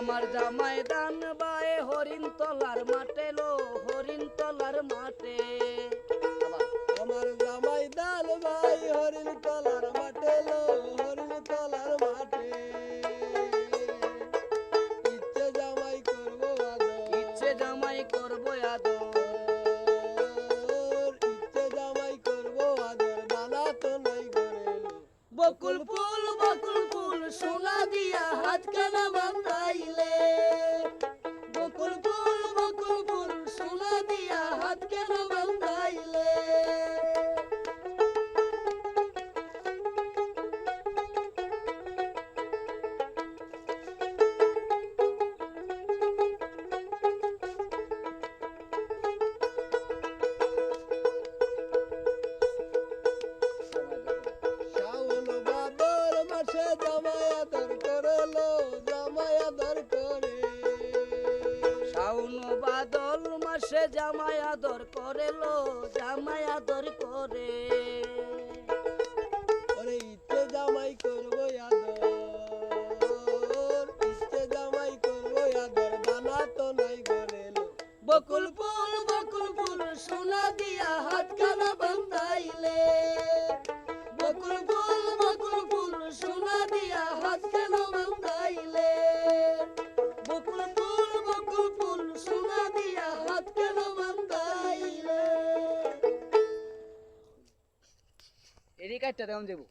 আমার জামাই দান বায়ে হরিণতলার মাঠে লো হরিণতলার মাঠে আমার জামাই দাল ভাই হরিণতলার মাঠে লো হরিণতলার মাঠে ইচ্ছে জামাই করবো আদর ইচ্ছে জামাই করবো আদর ইচ্ছে জামাই করবো আদর দানা তো নাই করে বকুল ফুল সোনা দিয়া হাত কানা বাঁধাইলে বকুল ফুল সোনা দিয়া হাত কানা বাঁধাইলে শাওন ভাদর মাসে জামাই আদর করে লো জামাই আদর করে শাওন বাদল মাসে জামাই আদর করে লো জামাই আদর করে ওরে ইচ্ছে জামাই করবো আদর ইচ্ছে জামাই করবো আদর দানা তো নাই করে লো বকুল ফুল সোনা দিয়া হাত কানা বাঁধাইলে বকুল ফুল সোনা দিয়া হাত কানা বাঁধাইলে বকুল ফুল সোনা দিয়া হাত কানা বাঁধাইলে এরি কাটটা দেন যাবো।